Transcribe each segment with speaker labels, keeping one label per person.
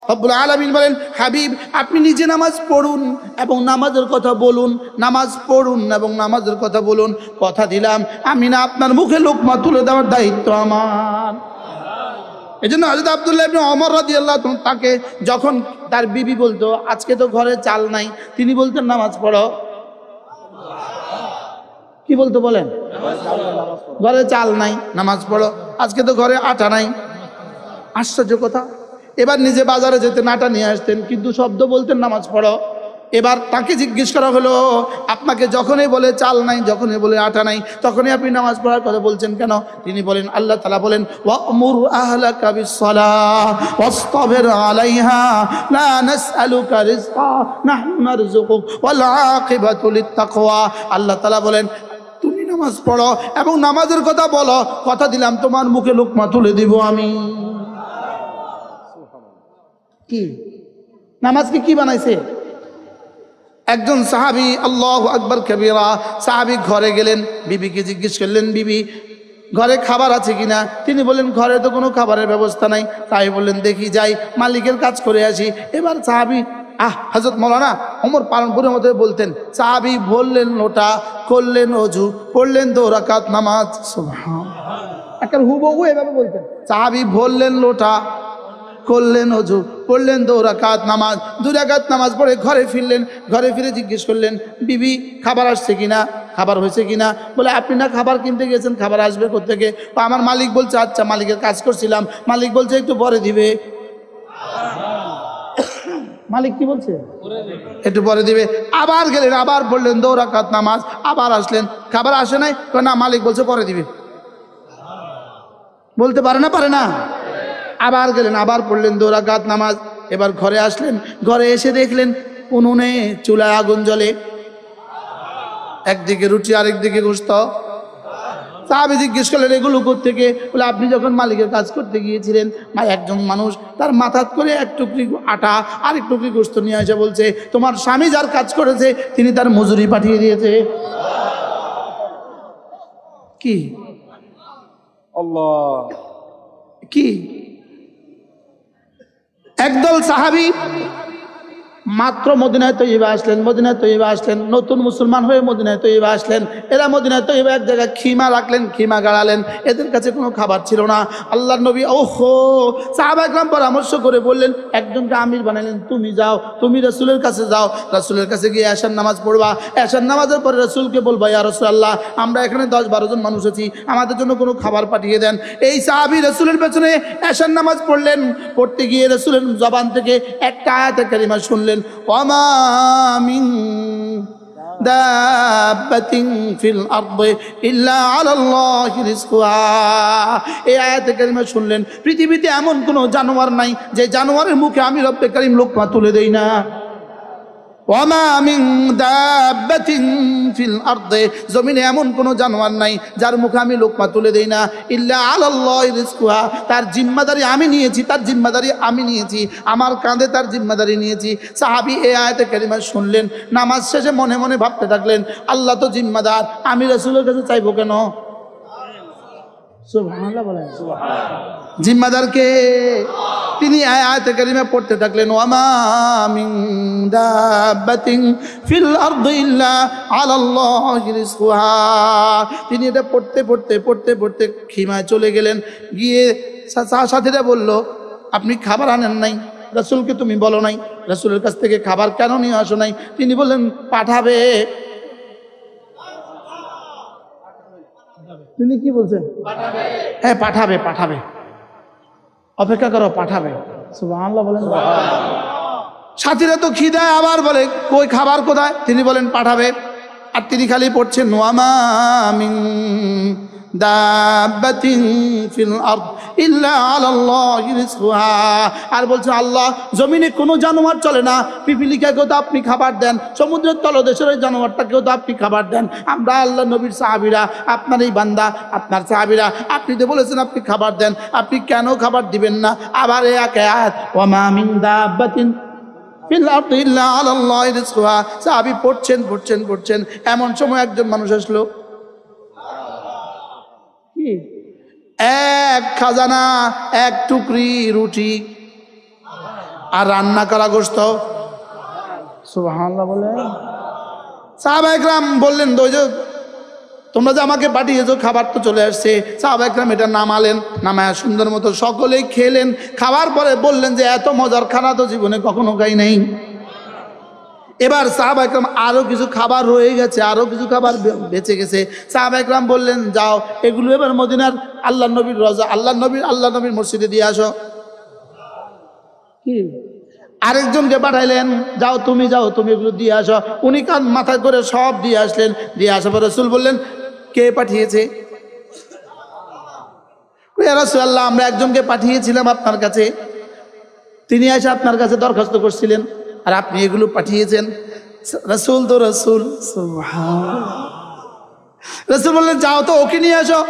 Speaker 1: রব্বুল আলামিন বলেন, হাবিব আপনি নিজে নামাজ পড়ুন এবং নামাজের কথা বলুন, নামাজ পড়ুন এবং নামাজের কথা বলুন। কথা দিলাম আমি না আপনার মুখে লোকমা তুলে দেওয়ার দায়িত্ব আমার। এই জন্য হযরত আব্দুল্লাহ ইবনে ওমর রাদিয়াল্লাহু তাআলা তাকে যখন তার বিবি বলতো আজকে তো ঘরে চাল নাই, তিনি বলতেন নামাজ পড়ো। কি বলতো বলেন? ঘরে চাল নাই, নামাজ পড়ো। আজকে তো ঘরে আটা নাই। আশ্চর্য কথা। এবার নিজে বাজারে যেতেন, আটা নিয়ে আসতেন, কিন্তু শব্দ বলতেন নামাজ পড়ো। এবার তাকে জিজ্ঞেস করা হলো, আপনাকে যখনই বলে চাল নাই, যখনই বলে আটা নাই, তখনই আপনি নামাজ পড়ার কথা বলছেন কেন? তিনি বলেন, আল্লাহ তাআলা বলেন, ওয়া'মুর আহলাকা বিস-সালাহ ওয়াসতাবির আলাইহা লা নাসআলুকা রিজকা নাহনু নারযুকুক ওয়াল আকিবাতু লিত-তাকওয়া। আল্লাহ তাআলা বলেন, তুমি নামাজ পড়ো এবং নামাজের কথা বলো, কথা দিলাম তোমার মুখে লোকমা তুলে দিব আমি। কি নামাজকে কি বানাইছে? একজন সাহাবী, আল্লাহু আকবার কবীরা, সাহাবী ঘরে গেলেন, বিবিকে জিজ্ঞেস করলেন, বিবি ঘরে খাবার আছে কিনা? তিনি বললেন, ঘরে তো কোনো খাবারের ব্যবস্থা নাই। তাই বললেন, দেখি যাই মালিকের কাজ করে আসি। এবার সাহাবী হযরত মাওলানা ওমর পালনপুরের মধ্যে বলতেন, সাহাবী বললেন লোটা, করলেন ওযু, পড়লেন 2 রাকাত নামাজ। সুবহানাল্লাহ, একটা হুবহু এভাবে বলতেন। সাহাবী বললেন লোটা, করলেন ওযু, পড়লেন 2 রাকাত নামাজ। 2 রাকাত নামাজ পড়ে ঘরে ফিরলেন। ঘরে ফিরে জিজ্ঞেস করলেন, বিবি খাবার আসছে কিনা, খাবার হয়েছে কিনা? বলে, আপনি না খাবার কিনতে গেছেন, খাবার আসবে কোত্থেকে? আমার মালিক বলছে, আচ্ছা মালিকের কাজ করছিলাম, মালিক বলছে একটু পরে দিবে। মালিক কি বলছে? একটু পরে দিবে। আবার গেলেন, আবার পড়লেন 2 রাকাত নামাজ, আবার আসলেন, খাবার আসে নাই? না, মালিক বলছে পরে দিবে। বলতে পারে না? পারে না? আবার গেলেন, আবার পড়লেন 2 রাকাত নামাজ। এবার ঘরে আসলেন, ঘরে এসে দেখলেন উনুনে চুলায় আগুন জ্বলে, একদিকে রুটি আরেকদিকে গোশত। সাহাবী জিজ্ঞেস করলেন, এগুলো কোত্থেকে? বলে, আপনি যখন মালিকের কাজ করতে গিয়েছিলেন, একজন মানুষ তার মাথাত করে 1 টুকরি আটা আর 1 টুকরি গোশত নিয়ে এসে বলছে, তোমার স্বামী যার কাজ করেছে তিনি তার মজুরি পাঠিয়ে দিয়েছে। কি আল্লাহ, কি একদল সাহাবী মাত্র মদিনায় তৈয়বা আসলেন, মদিনায় তৈয়বা আসলেন, নতুন মুসলমান হয়ে মদিনায় তৈয়বা আসলেন। এরা মদিনায় তৈয়বা এক জায়গায় খিমা রাখলেন, খিমা গাড়ালেন। এদের কাছে কোনো খাবার ছিল না। আল্লাহর নবী সাহাবা একরাম পরামর্শ করে বললেন, একজনকে আমির বানালেন, তুমি যাও, তুমি রাসূলের কাছে যাও, রাসূলের কাছে গিয়ে এশার নামাজ পড়বা। এশার নামাজের পরে রাসূলকে বলবা, ইয়া রাসূলুল্লাহ, আমরা এখানে 10-12 জন মানুষ আছি, আমাদের জন্য কোনো খাবার পাঠিয়ে দেন। এই সাহাবী রাসূলের পেছনে এশার নামাজ পড়লেন। পড়তে গিয়ে রাসূলের জবান থেকে একটা আয়াতে কারিমা শুনলেন, ওয়ামা মিন দাব্বাতিন ফিল আরদি ইল্লা আলাল্লাহি রিজকুহা। এই আয়াতে কারিমা শুনলেন, পৃথিবীতে এমন কোনো জানোয়ার নাই যে জানোয়ারের মুখে আমি রব্বে কারীম লোকমা তুলে দেই না। ওয়ামা মিন দাব্বাতিন ফিল আরদি, জমিনে এমন কোনো জানোয়ার নাই যার মুখে আমি লোকমা তুলে দেই না। ইল্লা আলাল্লাহি রিজকুহা, তার জিম্মাদারি আমি নিয়েছি, তার জিম্মাদারি আমি নিয়েছি, আমার কাঁধে তার জিম্মাদারি নিয়েছি। সাহাবী এই আয়াতে কারিমা শুনলেন, নামাজ শেষে মনে মনে ভাবতে থাকলেন, আল্লাহ তো জিম্মাদার, আমি রাসূলের কাছে চাইবো কেন? সুবহানাল্লাহ বলেন। জিম্মাদার কে? তিনি আয়াতে কারিমা পড়তে থাকলেন, ওয়ামা মিন দাব্বাতিন ফিল আরদি ইল্লা আলাল্লাহি রিজকুহা। তিনি এটা পড়তে পড়তে পড়তে পড়তে খিমায় চলে গেলেন। গিয়ে সাথীরা বলল, আপনি খাবার আনেন নাই, রাসূলকে তুমি বলো নাই, রাসূলের কাছ থেকে খাবার কেন নিয়ে আসো নাই? তিনি বললেন, পাঠাবে। তিনি কি বলছেন? হ্যাঁ, পাঠাবে, পাঠাবে, অপেক্ষা করো, পাঠাবে। সুবহানাল্লাহ বলেন। সাথীরা তো খিদায় আবার বলে, কই খাবার কোথায়? তিনি বলেন, পাঠাবে। আর তিনি খালি পড়ছেন, ওয়ামা মিন দাব্বাতিন ফিল আরদ ইল্লা আলাল্লাহি রিজকুহা। আর বলছে, আল্লাহ জমিনে কোনো জানোয়ার চলে না, পিপিলিকাকেও তো আপনি খাবার দেন, সমুদ্রের তলদেশের ওই জানোয়ারটাকেও তো আপনি খাবার দেন। আমরা আল্লাহ নবীর সাহাবীরা, আপনার এই বান্দা, আপনার সাহাবীরা, আপনি তো বলেছেন আপনি খাবার দেন, আপনি কেন খাবার দিবেন না? আবার এই আয়াত, ওয়ামা মিন দাব্বাতিন ফিল আরদি ইল্লা আলাল্লাহি রিজকুহা। সাহাবী পড়ছেন পড়ছেন পড়ছেন, এমন সময় একজন মানুষ আসলো। কি? 1 খাজানা, 1 টুকরি রুটি আর রান্না করা গোশত সুবহানাল্লাহ বলে। সাহাবায়ে কেরাম বললেন, তোমরা যে আমাকে পাঠিয়েছো, খাবার তো চলে আসছে। সাহাবায়ে কেরাম এটা নামালেন, নামায়া সুন্দর মতো সকলেই খেলেন। খাওয়ার পরে বললেন যে এত মজার খানা তো জীবনে কখনো খাই নাই। এবার সাহাবায়ে কেরাম আরো কিছু খাবার রয়ে গেছে, আরো কিছু খাবার বেঁচে গেছে। সাহাবায়ে কেরাম বললেন, যাও এগুলো এবার মদিনার আল্লাহ নবীর রওজা, আল্লাহ নবীর মসজিদে দিয়ে আসো। কি আরেকজনকে পাঠাইলেন, যাও তুমি এগুলো দিয়ে আসো। উনি কান মাথা করে সব দিয়ে আসলেন। দিয়ে আসার পর রাসূল বললেন, কে পাঠিয়েছে? ইয়া রাসূলুল্লাহ, আমরা একজনকে পাঠিয়েছিলাম আপনার কাছে, তিনি এসে আপনার কাছে দরখাস্ত করছিলেন, আর আপনি এগুলো পাঠিয়েছেন। রাসূল তো রাসূল, সুবহানাল্লাহ। রাসূল বললেন, যাও তো ওকে নিয়ে আসো,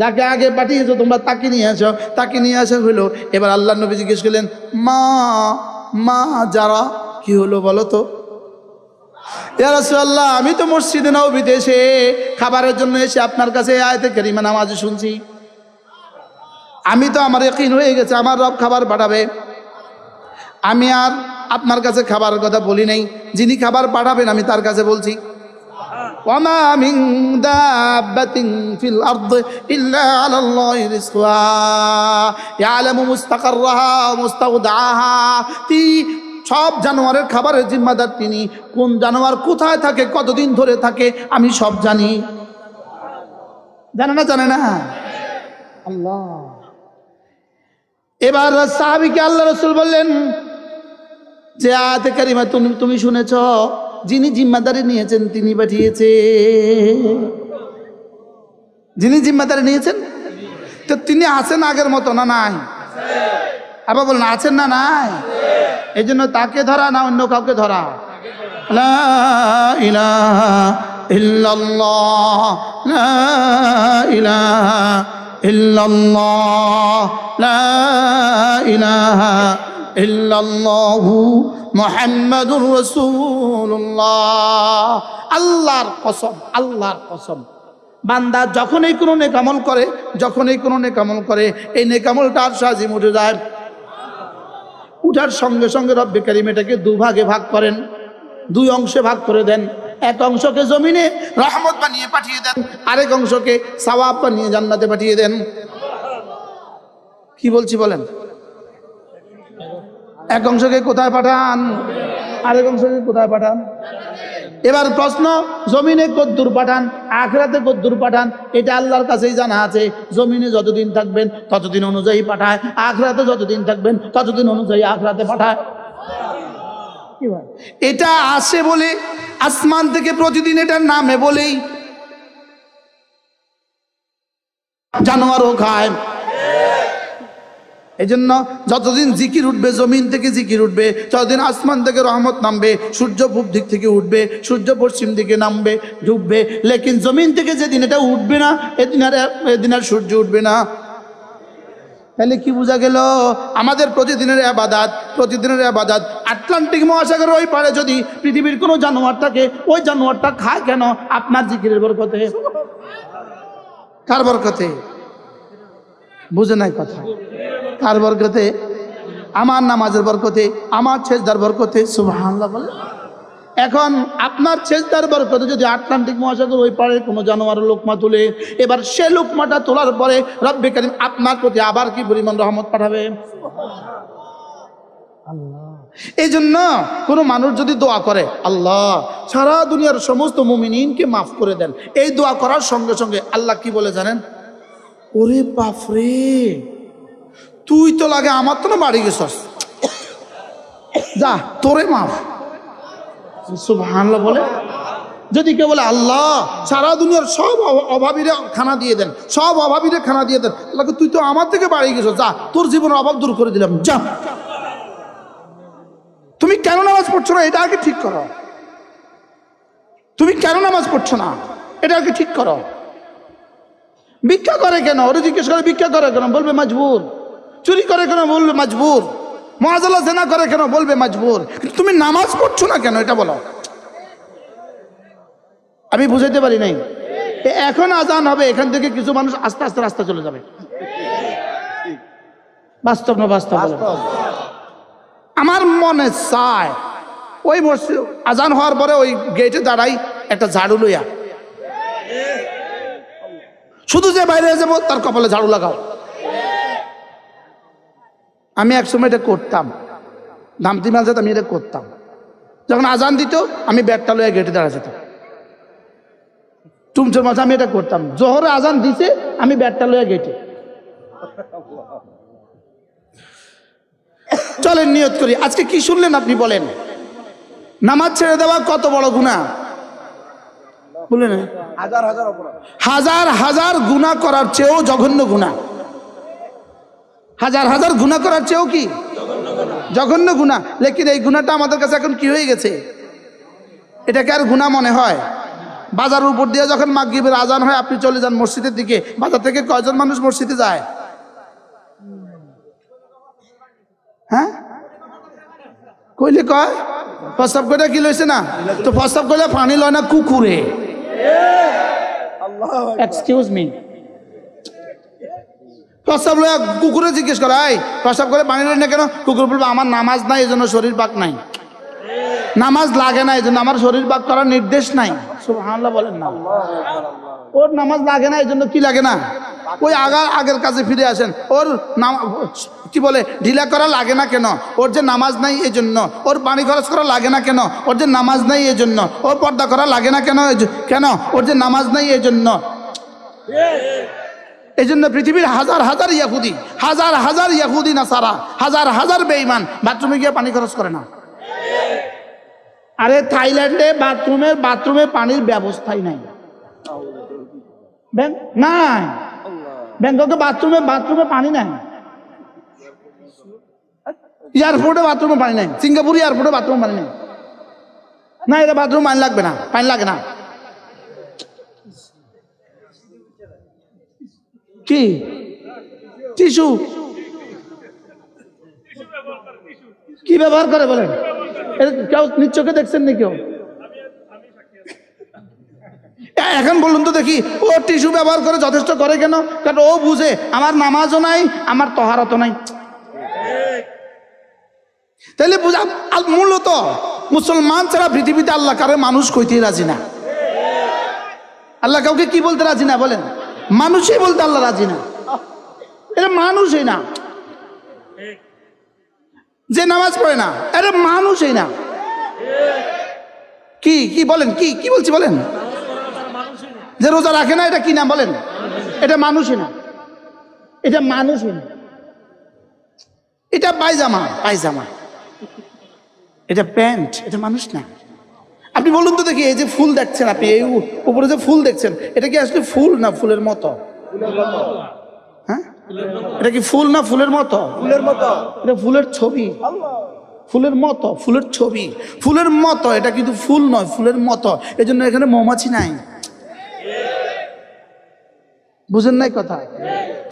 Speaker 1: যাকে আগে পাঠিয়েছো তোমরা তাকে নিয়ে আসো। তাকে নিয়ে আসা হলো। এবার আল্লাহ নবী জিজ্ঞেস করলেন, মা যারা কি হলো বলো তো। ইয়া রাসূলুল্লাহ, আমি তো মসজিদে নববীতে এসে খাবারের জন্য এসে আপনার কাছে আয়াতে কারিমা নামাজ শুনছি। আমি তো আমার ইয়াকিন হয়ে গেছে আমার রব খাবার পাঠাবে। আমি আর আপনার কাছে খাবারের কথা বলি নাই, যিনি খাবার পাঠাবেন আমি তার কাছে বলছি। ওয়ামা মিন দাব্বাতিন ফিল আরদি ইল্লা আলাল্লাহি রিজকুহা ইয়ালামু মুস্তাকাররাহা ওয়া মুস্তাওদাআহা। সব জানোয়ারের খাবারের জিম্মাদার তিনি। কোন জানোয়ার কোথায় থাকে, কতদিন ধরে থাকে, আমি সব জানি। জানে না আল্লাহ। এবার সাহাবীকে আল্লাহ রাসূল বললেন যে আয়াতে কারিমা তুমি শুনেছ, যিনি জিম্মাদারি নিয়েছেন তিনি পাঠিয়েছে। যিনি জিম্মাদারি নিয়েছেন তো তিনি আছেন আগের মতো না নাই? আবার বলুন, আছেন না নাই? এই জন্য তাকে ধরা না অন্য কাউকে ধরা। লা ইলাহা ইল্লাল্লাহ, লা ইলাহা ইল্লাল্লাহ, লা ইলাহা ইল্লাল্লাহু মুহাম্মাদুর রাসূলুল্লাহ। আল্লাহর কসম, আল্লাহর কসম, বান্দা যখনই কোনো নেকামল করে, এই নেকামলটা আর সাজিম উঠে যায়। উঠার সঙ্গে সঙ্গে রব্বে কারীম এটাকে দুভাগে ভাগ করেন, দুই অংশে ভাগ করে দেন। এক অংশকে জমিনে রহমত বানিয়ে পাঠিয়ে দেন, আরেক অংশকে সওয়াব বানিয়ে জান্নাতে পাঠিয়ে দেন। কি বলছি বলেন? এক অংশকে কোথায় পাঠান, আরেক অংশকে কোথায় পাঠান? এবার প্রশ্ন, জমিনে কদ্দুর পাঠান, আখিরাতে কদ্দুর পাঠান, এটা আল্লাহর কাছেই জানা আছে। জমিনে যতদিন থাকবেন ততদিন অনুযায়ী পাঠায়, আখিরাতে যতদিন থাকবেন ততদিন অনুযায়ী আখিরাতে পাঠায়। এটা আসে বলে আসমান থেকে প্রতিদিন এটার নামে বলেই জানোয়ারও খায়। এই জন্য যতদিন জিকির উঠবে, জমিন থেকে জিকির উঠবে, ততদিন আসমান থেকে রহমত নামবে। সূর্য পূব দিক থেকে উঠবে, সূর্য পশ্চিম দিকে নামবে, ডুববে। লেকিন জমিন থেকে যেদিন এটা উঠবে না, এদিন আর সূর্য উঠবে না। তাহলে কি বোঝা গেল? আমাদের প্রতিদিনের আবাদাত আটলান্টিক মহাসাগরের ওই পারে যদি পৃথিবীর কোনো জানোয়ার থাকে, ওই জানোয়ারটা খায় কেন? আপনার জিকিরের বরকতে। কার বরকতে? বুঝে নাই কথা? কার বরকতে? আমার নামাজের বরকতে, আমার সেজদার বরকতে। সুবহানাল্লাহ বলে। এখন আপনার সেজদার বরকতে যদি আটলান্টিক মহাসাগর ওই পারে কোনো জানোয়ার লোকমা তুলে, এবার সে লোকমাটা তোলার পরে রব্বে কারীম আপনার প্রতি আবার কি পরিমাণ রহমত পাঠাবে। এই জন্য কোনো মানুষ যদি দোয়া করে, আল্লাহ সারা দুনিয়ার সমস্ত মুমিনিনকে মাফ করে দেন, এই দোয়া করার সঙ্গে সঙ্গে আল্লাহ কি বলে জানেন? ওরে বাপরে, তুই তো লাগে আমার তো না বাড়ি গেছস, যা তোরে মাফ। সুবহানাল্লাহ বলে। যদি কেউ বলে আল্লাহ সারা দুনিয়ার সব অভাবীরা খানা দিয়ে দেন, সব অভাবীরা খানা দিয়ে দেন, আল্লাহ তুই তো আমার থেকে বাড়ি গেছস, যা তোর জীবনের অভাব দূর করে দিলাম, যা। তুমি কেন নামাজ পড়ছো না এটা আগে ঠিক করো। তুমি কেন নামাজ পড়ছো না এটা আগে ঠিক করো। ভিক্ষা করে কেন? ওরা জিজ্ঞেস করে ভিক্ষা করে কেন? বলবে মজবুর। চুরি করে কেন? বলবে মজবুর। মুআযালা জিনা করে কেন? বলবে মজবুর। তুমি নামাজ পড়ছো না কেন এটা বলো। আমি বুঝাইতে পারি নাই। এখন আজান হবে, এখান থেকে কিছু মানুষ আস্তে আস্তে রাস্তা চলে যাবে। বাস্তব না বাস্তব? আমার মনে চায় ওই মসজিদ আজান হওয়ার পরে ওই গেটে দাঁড়াই একটা ঝাড়ু লইয়া, শুধু যে বাইরে যাবো তার কপালে ঝাড়ু লাগাও। আমি একসময় এটা করতাম, ধামতি মাল যেতাম, আমি এটা করতাম। যখন আজান দিত আমি ব্যাগটা লইয়া গেটে দাঁড়া যেতাম, টুমচোর মাঝে আমি এটা করতাম। জোহরে আজান দিছে আমি ব্যাগটা লইয়া গেটে। চলেন নিয়ত করি। আজকে কি শুনলেন আপনি বলেন? নামাজ ছেড়ে দেওয়া কত বড় গুনাহ বললেন? হাজার হাজার গুনাহ করার চেয়েও জঘন্য গুনাহ। হাজার হাজার গুনাহ করার চেয়েও কি জঘন্য গুনাহ। লেকিন এই গুনাহটা আমাদের কাছে এখন কি হয়ে গেছে? এটাকে আর গুনাহ মনে হয়? বাজারের উপর দিয়ে যখন মাগরিবের আজান হয় আপনি চলে যান মসজিদের দিকে, বাজার থেকে কয়জন মানুষ মসজিদে যায়? হ্যাঁ কইলে কয় প্রস্তাব করে কি লইছে না, তো প্রস্তাব করলে পানি লয় না কুকুরে। এক্সকিউজ মি, প্রস্তাব লয় কুকুরে জিজ্ঞেস করা, এই প্রস্তাব করে পানি লয় না কেন? কুকুর বলবে আমার নামাজ নাই এই জন্য শরীর পাক নাই, নামাজ লাগে না এই জন্য আমার শরীর পাক করার নির্দেশ নাই। সুবহানাল্লাহ বলেন না। ওর নামাজ লাগে না এই জন্য কি লাগে না, ওই আগের কাজে ফিরে আসেন। ওর কি বলে ঢিলা করা লাগে না কেন? ওর যে নামাজ নাই এই জন্য। ওর পানি খরচ করা লাগে না কেন? ওর যে নামাজ নাই এই জন্য। ওর পর্দা করা লাগে না কেন? কেন? ওর যে নামাজ নাই এই জন্য। এই জন্য পৃথিবীর হাজার হাজার ইয়াহুদি, হাজার হাজার ইয়াহুদি নাসারা, হাজার হাজার বেঈমান বাথরুমে গিয়ে পানি খরচ করে না। আরে থাইল্যান্ডে বাথরুমে পানির ব্যবস্থাই নাই, নাই। ব্যাংককে বাথরুমে পানি নাই, এয়ারপোর্টে বাথরুমে পানি নাই, সিঙ্গাপুর এয়ারপোর্টে বাথরুমে পানি নাই। না এটা বাথরুম পানি লাগবে না, পানি লাগে না। কি টিস্যু কি ব্যবহার করে বলেন? কেউ নিজ চোখে দেখছেন না কেউ? এখন বলুন তো দেখি, ও টিস্যু ব্যবহার করে যথেষ্ট করে কেন? কারণ ও বুঝে আমার নামাজও নাই, আমার তহারতও নাই। তাহলে বুঝা মূলত মুসলমান ছাড়া পৃথিবীতে আল্লাহ কারে মানুষ কইতে রাজি না। আল্লাহ কাউকে কি বলতে রাজি না বলেন? মানুষই বলতে আল্লাহ রাজি না। এটা মানুষই না। যে নামাজ পড়ে না এটা মানুষই না। কি কি বলেন? কি কি বলছি বলেন? যে রোজা রাখে না এটা কি না বলেন? এটা মানুষই না, এটা মানুষই না। এটা পায়জামা, এটা প্যান্ট, এটা মানুষ না। আপনি বলুন তো দেখি, এই যে ফুল দেখছেন আপনি, এই উপরে যে ফুল দেখছেন, এটা কি আসলে ফুল না ফুলের মতো? হ্যাঁ, এটা কি ফুল না ফুলের মতো? ফুলের মতো। এটা ফুলের ছবি, ফুলের মতো, ফুলের ছবি, ফুলের মতো। এটা কিন্তু ফুল নয়, ফুলের মতো। এই জন্য এখানে মৌমাছি নাই। বুঝেন নাই কথা?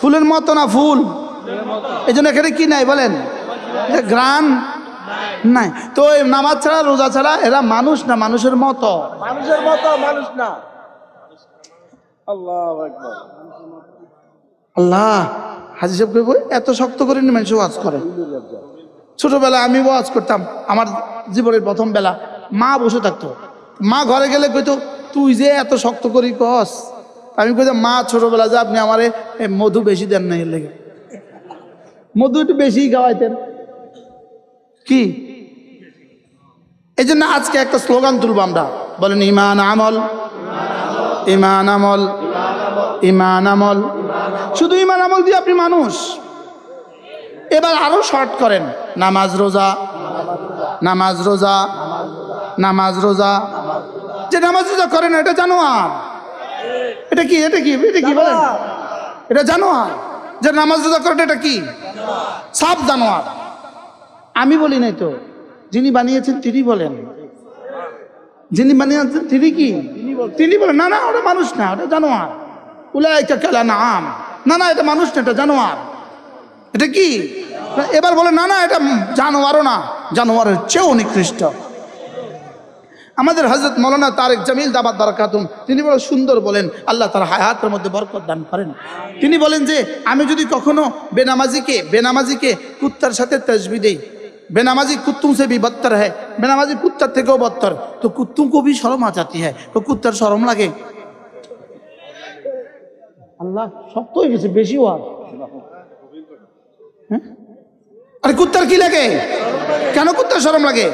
Speaker 1: ফুলের মতো না ফুল, এই জন্য এখানে কি নাই বলেন? গ্রান নাই। তো নামাজ ছাড়া রোজা ছাড়া এরা মানুষ না, মানুষের মতো, মানুষের মতো, মানুষ না। আল্লাহু আকবার। আল্লাহ হাজী সাহেব কইব এত শক্ত করে নি মানুষ ওয়াজ করে। ছোটবেলা আমি ওয়াজ করতাম, আমার জীবনের প্রথম বেলা। মা বসে থাকতো, মা ঘরে গেলে কইতো তুই যে এত শক্ত করি কস। আমি কইতাম মা ছোটবেলা যে আপনি আমারে মধু বেশি দেন না, এর লেগে মধু একটু বেশি খাওয়াইতেন। কি এই জন্য আজকে একটা স্লোগান তুলবো আমরা, বলেন ইমান আমল, ইমান আমল, ইমান আমল। শুধু ইমান আমল দিয়ে আপনি মানুষ। এবার আরো শর্ট করেন, নামাজ রোজা, নামাজ রোজা, নামাজ রোজা। যে নামাজ রোজা করে না এটা জানোয়ার। এটা কি? এটা কি? এটা কি বলেন? এটা জানোয়ার। যে নামাজ রোজা করে এটা কি? সাপ জানোয়ার। আমি বলি নাই তো, যিনি বানিয়েছেন তিনি বলেন। যিনি বানিয়েছেন তিনি কি? তিনি বলেন না না ওটা মানুষ না, ওটা জানোয়ার। উলাইকা কাল আনআম। না না এটা মানুষ না, এটা জানোয়ার। এটা কি? এবার বলে না না এটা জানোয়ারও না, জানোয়ারের চেয়েও নিকৃষ্ট। আমাদের হযরত মাওলানা তারেক জামিল দামাত বারাকাতুম তিনি বড় সুন্দর বলেন, আল্লাহ তার হায়াতের মধ্যে বরকত দান করেন। তিনি বলেন যে আমি যদি কখনো বেনামাজিকে কুত্তার সাথে তাসবিহ দেই, बेनमाजी कुत्तों से भी बदतर है, बेनमाजी कुत्ता थे को बदतर। तो कुत्तों को भी शर्म आ जाती है, तो कुत्तर शर्म लगे। अल्लाह सब तो ही बेशी हुआ। अरे कुत्तर की लगे কেন কুত্তার শরম লাগে?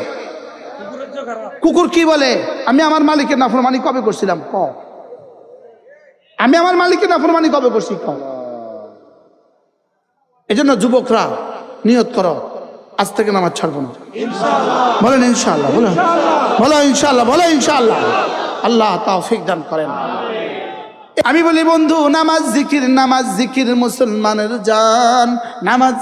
Speaker 1: কুকুর কি বলে? আমি আমার মালিকের নাফরমানি কবে করছিলাম? ক আমি আমার মালিকের নাফরমানি কবে করছি? ক এজন্য যুবকরা নিয়ত করো আজ থেকে নামাজ ছাড়বো না। ইনশাআল্লাহ বলেন ইনশাআল্লাহ, বলেন বলো ইনশাআল্লাহ, বলো ইনশাআল্লাহ। আল্লাহ তৌফিক দান করেন। আমি বলি বন্ধু, নামাজ জিকির মুসলমানের জান। নামাজ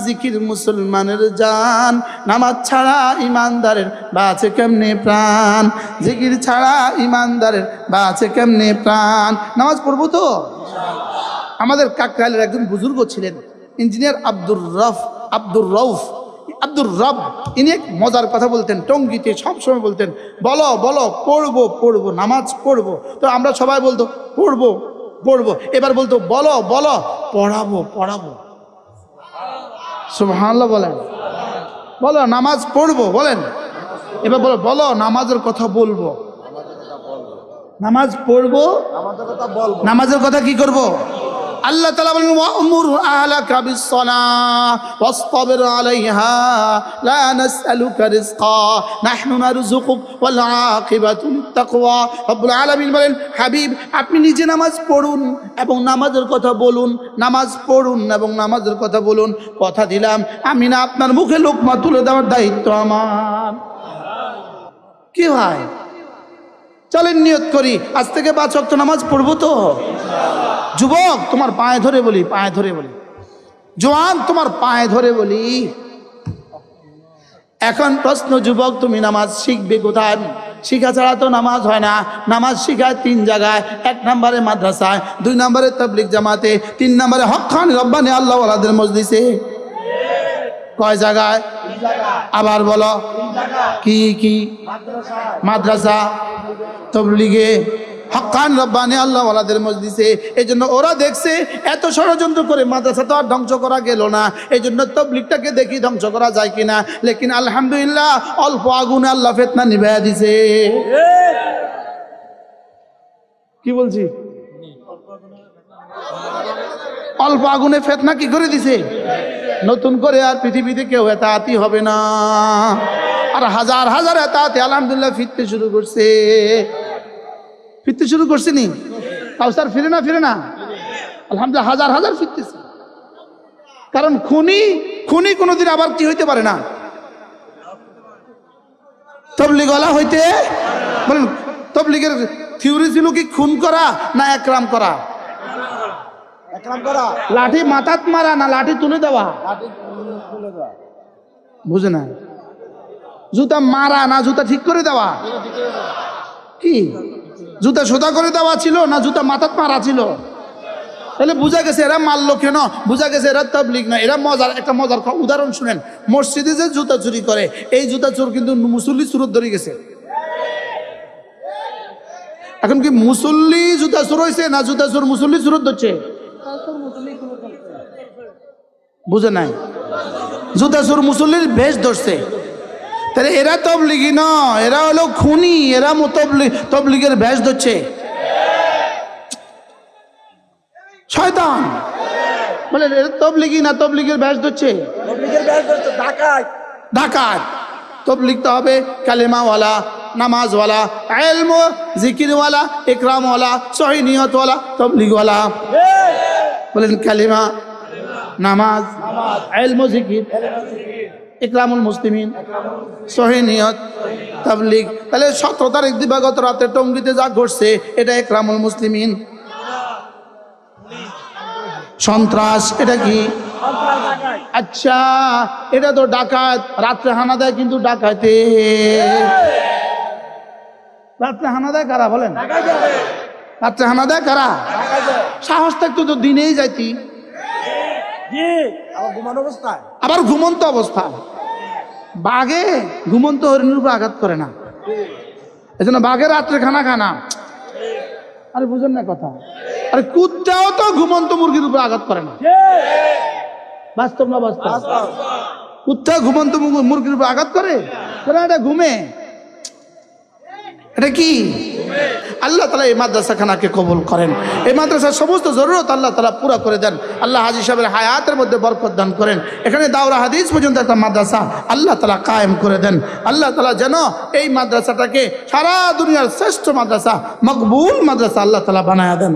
Speaker 1: জিকির মুসলমানের জান। নামাজ ছাড়া ইমানদারের বাঁচে কেমনে প্রাণ? জিকির ছাড়া ইমানদারের বাঁচে কেমনে প্রাণ? নামাজ পড়বো তো। আমাদের কাকরাইলের একজন বুজুর্গ ছিলেন, ইঞ্জিনিয়ার আব্দুর রব। ইনি এক মজার কথা বলতেন, টঙ্গিতে সবসময় বলতেন, বলো বলো পড়বো নামাজ পড়বো। তো আমরা সবাই বলতো পড়বো। এবার বলতো বলো বলো পড়াবো। সুবহানাল্লাহ বলেন, বলো নামাজ পড়বো বলেন। এবার বলো নামাজের কথা বলবো। নামাজ পড়বো, নামাজের কথা কি করবো? আল্লাহ তাআলা বলেন ওয়া'মুর আহলাকা বিস-সালাহ ওয়াসতাবির আলাইহা লা নাসআলুকা রিজকা নাহনু নারযুকুক ওয়াল আকিবাতু লিত-তাকওয়া। রব্বুল আলামিন বলেন, হাবিব আপনি নিজে নামাজ পড়ুন এবং নামাজের কথা বলুন, নামাজ পড়ুন এবং নামাজের কথা বলুন। কথা দিলাম আমি না আপনার মুখে লোকমা তুলে দেওয়ার দায়িত্ব আমার। কি ভাই চলেন নিয়ত করি আজ থেকে 5 ওয়াক্ত নামাজ পড়বো তো। যুবক তোমার পায়ে ধরে বলি, জওয়ান তোমার পায়ে ধরে বলি, এখন প্রশ্ন যুবক তুমি নামাজ শিখবে কোথায়? শিখা ছাড়া তো নামাজ হয় না। নামাজ শিখায় 3 জায়গায়, 1 নম্বরে মাদ্রাসায়, 2 নম্বরে তাবলীগ জামাতে, 3 নম্বরে হক্কানি রব্বানি আল্লাহ ওয়ালাদের মজলিসে। কয় জায়গায়? আবার বলো কি? মাদ্রাসা, তাবলীগে, হক্কান রব্বানি আল্লাহ ওয়ালাদের মজলিসে। এই জন্য ওরা দেখছে এত ষড়যন্ত্র করে মাদ্রাসা তো আর ধ্বংস করা গেল না, এই জন্য তাবলীগটাকে দেখি ধ্বংস করা যায় কিনা। লেকিন আলহামদুলিল্লাহ অল্প আগুনে আল্লাহ ফিতনা নিভাইয়া দিছে। কি বলছি? অল্প আগুনে ফিতনা কি করে দিছে? নতুন করে আর পৃথিবীতে কেউ এতাতি হবে না। আর হাজার হাজার এতাতি আলহামদুলিল্লাহ ফিরতে শুরু করছে নি। কাউসার ফিরে না আলহামদুলিল্লাহ হাজার হাজার ফিরতেছে। কারণ খুনি কোনোদিন আবার কি হইতে পারে না? তাবলীগওয়ালা হইতে বলেন। তাবলীগের থিওরি ছিল কি খুন করা না একরাম করা? লাঠি মাথাত মারা না লাঠি তুলে দেওয়া? বুঝে না? জুতা মারা না জুতা ঠিক করে দেওয়া? কি জুতা সোজা করে দেওয়া ছিল না জুতা মাথাত মারা ছিল? তাহলে বুঝা গেছে এরা মারলো কেন, বুঝা গেছে এরা তাবলীগ না। এরা একটা মজার উদাহরণ শুনেন। মসজিদে যে জুতা চুরি করে, এই জুতা চোর কিন্তু মুসল্লি চুরত ধরে গেছে। এখন কি মুসল্লি জুতা চোর হয়েছে না জুতা চোর মুসল্লি চুরত ধরছে? বুঝে নাই? জুতা চোর মুসল্লির বেশ ধরছে। তাহলে এরা তাবলীগী না, এরা হলো খুনি। এরা তাবলীগের বেশ ধরছে। শয়তান বলে তাবলীগী না তাবলীগের বেশ ধরছে? ডাকাত। তাবলীগ তো হবে কালেমাওয়ালা, নামাজওয়ালা, ইলম জিকিরওয়ালা, ইকরামওয়ালা, সহি নিয়তওয়ালা, তাবলীগওয়ালা। বলেন কালেমা, নামাজ, ইলম জিকির, ইকরামুল মুসলিমিন, সহি নিয়ত, তাবলীগ। তাহলে 17 তারিখ দিবাগত রাতে টঙ্গীতে যা ঘটছে এটা ইকরামুল মুসলিমিন। সন্ত্রাস এটা কি? আচ্ছা এটা তো ডাকাত। রাত্রে হানা দেয় কিন্তু ডাকাতে। রাত্রে হানা দেয় কারা বলেন? রাত্রে হানা দেয় কারা? সাহস থাকতো তো দিনেই যাইতি। আবার ঘুমন্ত অবস্থায়। বাঘে ঘুমন্ত হরিণের উপর আঘাত করে না, এজন্য বাঘের রাত্রে খানা খানা। আরে বুঝেন না কথা? আরে কুত্তাও তো ঘুমন্ত মুরগির উপর আঘাত করে না। বাস্তব না বাস্তব? কুত্তা ঘুমন্ত মুরগির উপর আঘাত করে? এটা ঘুমে, এটা কি? আল্লাহ তাআলা এই মাদ্রাসাখানাকে কবুল করেন, এই মাদ্রাসার সমস্ত জরুরত আল্লাহ তাআলা পুরা করে দেন। আল্লাহ হাজী সাহেবের হায়াতের মধ্যে বরকত দান করেন। এখানে দাওরা হাদিস পর্যন্ত একটা মাদ্রাসা আল্লাহ তাআলা কায়েম করে দেন। আল্লাহ তাআলা যেন এই মাদ্রাসাটাকে সারা দুনিয়ার শ্রেষ্ঠ মাদ্রাসা, মকবুল মাদ্রাসা আল্লাহ তাআলা বানায়া দেন।